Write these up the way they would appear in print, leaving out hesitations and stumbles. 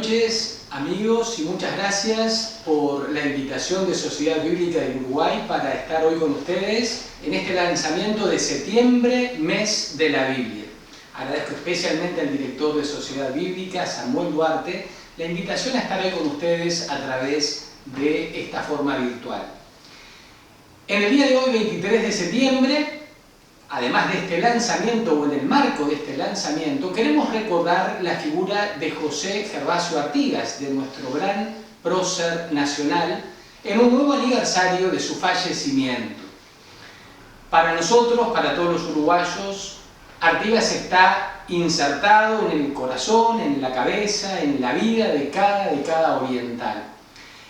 noches, amigos, y muchas gracias por la invitación de Sociedad Bíblica del Uruguay para estar hoy con ustedes en este lanzamiento de septiembre, mes de la Biblia. Agradezco especialmente al director de Sociedad Bíblica, Samuel Duarte, la invitación a estar hoy con ustedes a través de esta forma virtual. En el día de hoy, 23 de septiembre, además de este lanzamiento o en el marco de este lanzamiento, queremos recordar la figura de José Gervasio Artigas, de nuestro gran prócer nacional, en un nuevo aniversario de su fallecimiento. Para nosotros, para todos los uruguayos, Artigas está insertado en el corazón, en la cabeza, en la vida de cada oriental.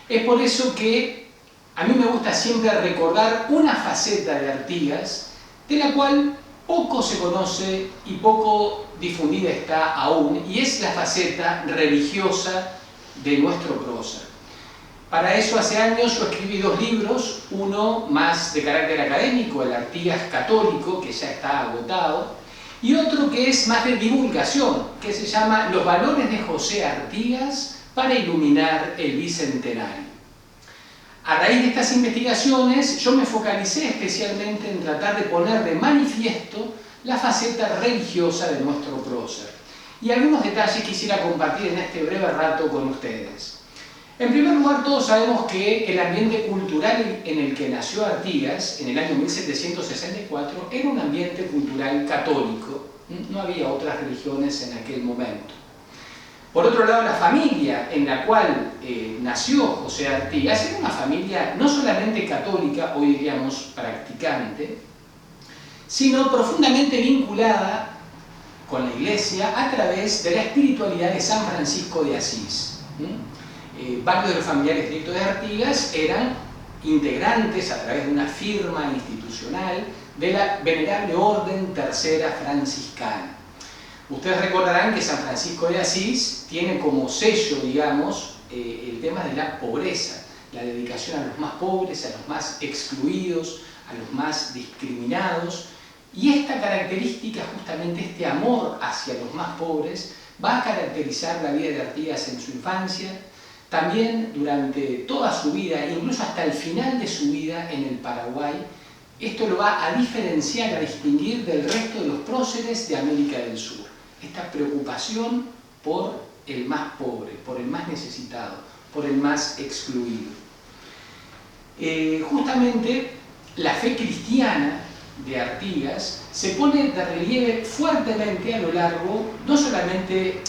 Es por eso que a mí me gusta siempre recordar una faceta de Artigas, de la cual poco se conoce y poco difundida está aún, y es la faceta religiosa de nuestro prócer. Para eso hace años yo escribí dos libros, uno más de carácter académico, el Artigas Católico, que ya está agotado, y otro que es más de divulgación, que se llama Los valores de José Artigas para iluminar el Bicentenario. A raíz de estas investigaciones, yo me focalicé especialmente en tratar de poner de manifiesto la faceta religiosa de nuestro prócer. Y algunos detalles quisiera compartir en este breve rato con ustedes. En primer lugar, todos sabemos que el ambiente cultural en el que nació Artigas, en el año 1764, era un ambiente cultural católico. No había otras religiones en aquel momento. Por otro lado, la familia en la cual nació José Artigas era una familia no solamente católica, hoy diríamos practicante, sino profundamente vinculada con la Iglesia a través de la espiritualidad de San Francisco de Asís. Varios de los familiares directos de Artigas eran integrantes a través de una firma institucional de la Venerable Orden Tercera Franciscana. Ustedes recordarán que San Francisco de Asís tiene como sello, digamos, el tema de la pobreza, la dedicación a los más pobres, a los más excluidos, a los más discriminados. Y esta característica, justamente este amor hacia los más pobres, va a caracterizar la vida de Artigas en su infancia, también durante toda su vida, incluso hasta el final de su vida en el Paraguay. Esto lo va a diferenciar, a distinguir del resto de los próceres de América del Sur. Esta preocupación por el más pobre, por el más necesitado, por el más excluido. Justamente la fe cristiana de Artigas se pone de relieve fuertemente a lo largo, no solamente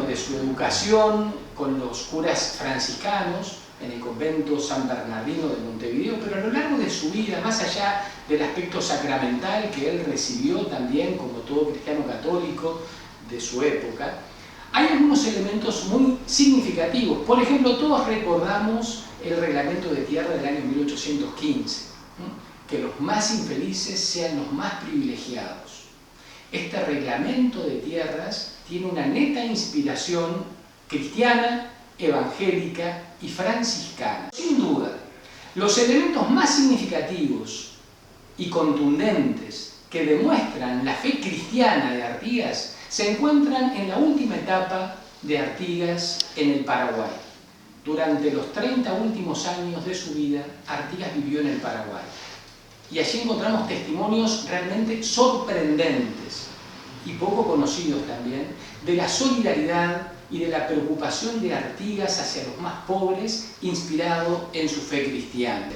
de su educación con los curas franciscanos en el convento San Bernardino de Montevideo, pero a lo largo de su vida, más allá del aspecto sacramental que él recibió también como todo cristiano católico de su época, hay algunos elementos muy significativos. Por ejemplo, todos recordamos el reglamento de tierra del año 1815, que los más infelices sean los más privilegiados. Este reglamento de tierras tiene una neta inspiración cristiana, evangélica y franciscana. Sin duda, los elementos más significativos y contundentes que demuestran la fe cristiana de Artigas se encuentran en la última etapa de Artigas en el Paraguay. Durante los 30 últimos años de su vida, Artigas vivió en el Paraguay. Y allí encontramos testimonios realmente sorprendentes y poco conocidos también de la solidaridad y de la preocupación de Artigas hacia los más pobres, inspirado en su fe cristiana.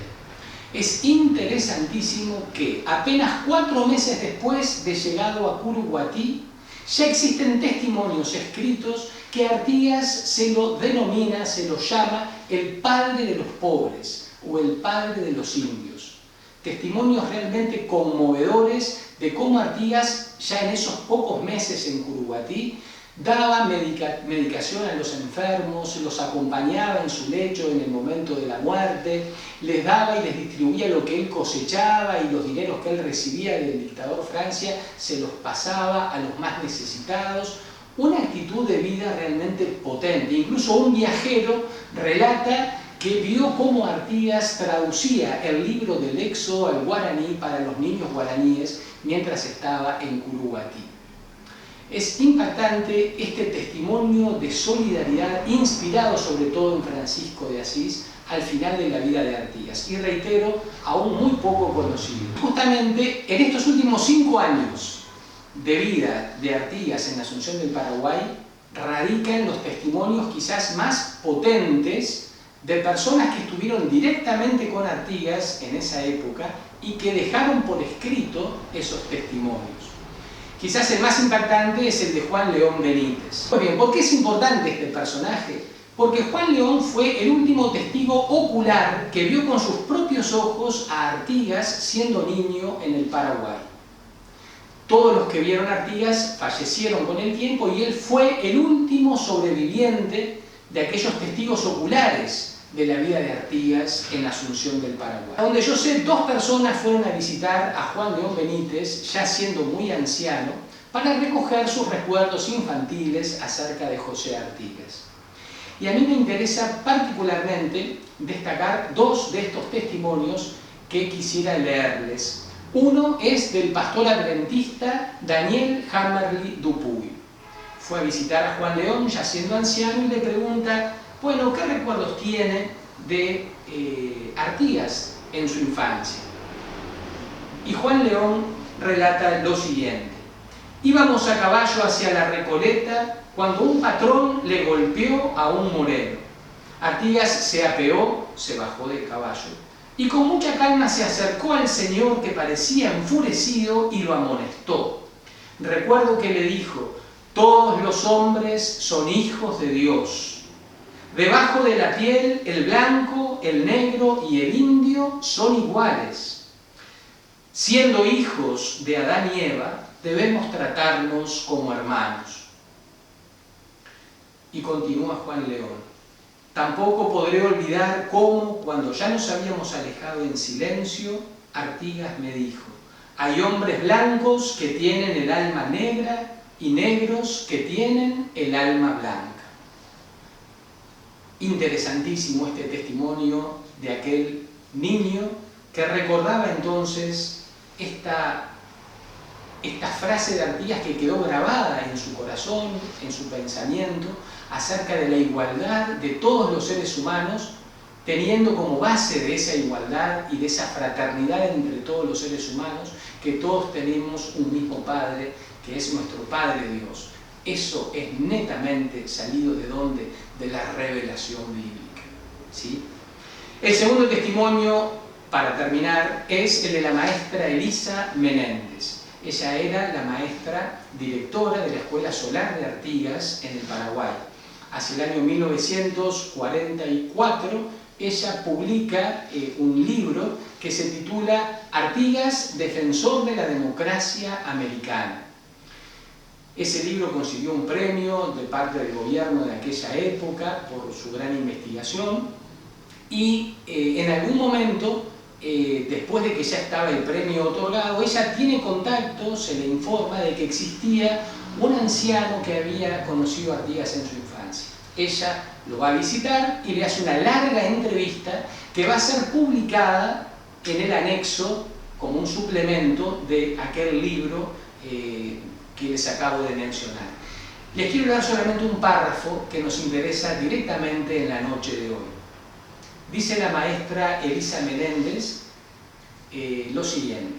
Es interesantísimo que apenas 4 meses después de llegado a Curuguatí, ya existen testimonios escritos que Artigas se lo denomina, se lo llama el padre de los pobres o el padre de los indios. Testimonios realmente conmovedores de cómo Artigas ya en esos pocos meses en Curuguatí daba medicación a los enfermos, los acompañaba en su lecho en el momento de la muerte, les daba y les distribuía lo que él cosechaba y los dineros que él recibía del dictador Francia se los pasaba a los más necesitados. Una actitud de vida realmente potente. Incluso un viajero relata que vio cómo Artigas traducía el libro del Éxodo al guaraní para los niños guaraníes mientras estaba en Curuguatí. Es impactante este testimonio de solidaridad inspirado sobre todo en Francisco de Asís al final de la vida de Artigas, y reitero, aún muy poco conocido. Justamente en estos últimos 5 años de vida de Artigas en Asunción del Paraguay radican los testimonios quizás más potentes de personas que estuvieron directamente con Artigas en esa época y que dejaron por escrito esos testimonios. Quizás el más impactante es el de Juan León Benítez. Muy bien, ¿por qué es importante este personaje? Porque Juan León fue el último testigo ocular que vio con sus propios ojos a Artigas siendo niño en el Paraguay. Todos los que vieron a Artigas fallecieron con el tiempo y él fue el último sobreviviente de aquellos testigos oculares de la vida de Artigas en Asunción del Paraguay. Donde yo sé, 2 personas fueron a visitar a Juan León Benítez, ya siendo muy anciano, para recoger sus recuerdos infantiles acerca de José Artigas. Y a mí me interesa particularmente destacar 2 de estos testimonios que quisiera leerles. Uno es del pastor adventista Daniel Hammerly Dupuy. Fue a visitar a Juan León ya siendo anciano y le pregunta, bueno, ¿qué recuerdos tiene de Artigas en su infancia? Y Juan León relata lo siguiente: íbamos a caballo hacia la Recoleta cuando un patrón le golpeó a un moreno. Artigas se apeó, se bajó del caballo y con mucha calma se acercó al señor, que parecía enfurecido, y lo amonestó. Recuerdo que le dijo: todos los hombres son hijos de Dios. Debajo de la piel, el blanco, el negro y el indio son iguales. Siendo hijos de Adán y Eva, debemos tratarnos como hermanos. Y continúa Juan León: tampoco podré olvidar cómo, cuando ya nos habíamos alejado en silencio, Artigas me dijo: hay hombres blancos que tienen el alma negra y negros que tienen el alma blanca. Interesantísimo este testimonio de aquel niño que recordaba entonces esta frase de Artigas que quedó grabada en su corazón, en su pensamiento, acerca de la igualdad de todos los seres humanos, teniendo como base de esa igualdad y de esa fraternidad entre todos los seres humanos, que todos tenemos un mismo Padre, que es nuestro Padre Dios. Eso es netamente salido ¿de dónde? De la revelación bíblica, ¿sí? El segundo testimonio, para terminar, es el de la maestra Elisa Menéndez. Ella era la maestra directora de la Escuela Solar de Artigas en el Paraguay. Hacia el año 1944, ella publica un libro que se titula Artigas, defensor de la democracia americana. Ese libro consiguió un premio de parte del gobierno de aquella época por su gran investigación y en algún momento, después de que ya estaba el premio otorgado, ella tiene contacto, se le informa de que existía un anciano que había conocido a Artigas en su infancia. Ella lo va a visitar y le hace una larga entrevista que va a ser publicada en el anexo como un suplemento de aquel libro que les acabo de mencionar. Les quiero dar solamente un párrafo que nos interesa directamente en la noche de hoy. Dice la maestra Elisa Menéndez lo siguiente: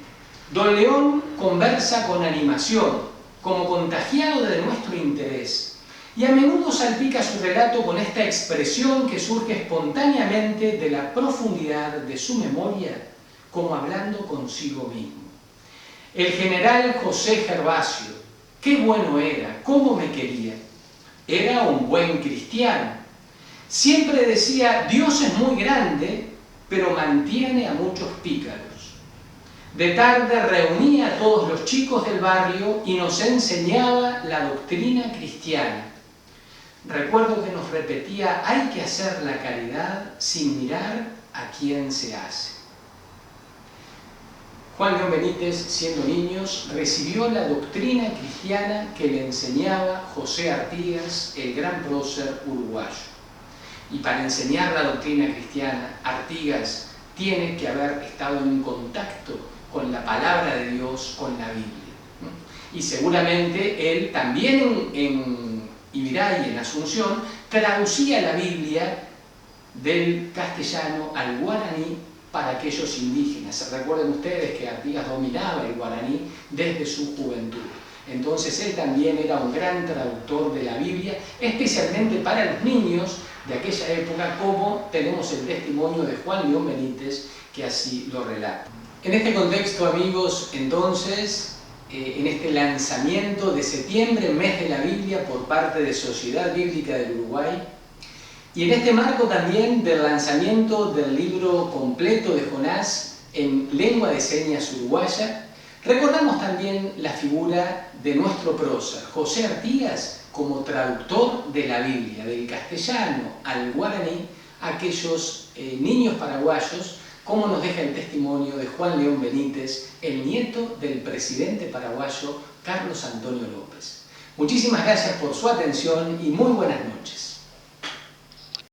Don León conversa con animación, como contagiado de nuestro interés, y a menudo salpica su relato con esta expresión que surge espontáneamente de la profundidad de su memoria, como hablando consigo mismo. El general José Gervasio, qué bueno era, cómo me quería. Era un buen cristiano. Siempre decía: Dios es muy grande, pero mantiene a muchos pícaros. De tarde reunía a todos los chicos del barrio y nos enseñaba la doctrina cristiana. Recuerdo que nos repetía: hay que hacer la caridad sin mirar a quién se hace. Juan León Benítez, siendo niños, recibió la doctrina cristiana que le enseñaba José Artigas, el gran prócer uruguayo. Y para enseñar la doctrina cristiana, Artigas tiene que haber estado en contacto con la palabra de Dios, con la Biblia. y seguramente él también en Ibiray, en Asunción, traducía la Biblia del castellano al guaraní para aquellos indígenas. Recuerden ustedes que Artigas dominaba el guaraní desde su juventud. Entonces él también era un gran traductor de la Biblia, especialmente para los niños de aquella época, como tenemos el testimonio de Juan León Benítez, que así lo relata. En este contexto, amigos, entonces, en este lanzamiento de septiembre, mes de la Biblia, por parte de Sociedad Bíblica del Uruguay, y en este marco también del lanzamiento del libro completo de Jonás en lengua de señas uruguaya, recordamos también la figura de nuestro prócer, José Artigas, como traductor de la Biblia, del castellano al guaraní, a aquellos niños paraguayos, como nos deja el testimonio de Juan León Benítez, el nieto del presidente paraguayo Carlos Antonio López. Muchísimas gracias por su atención y muy buenas noches.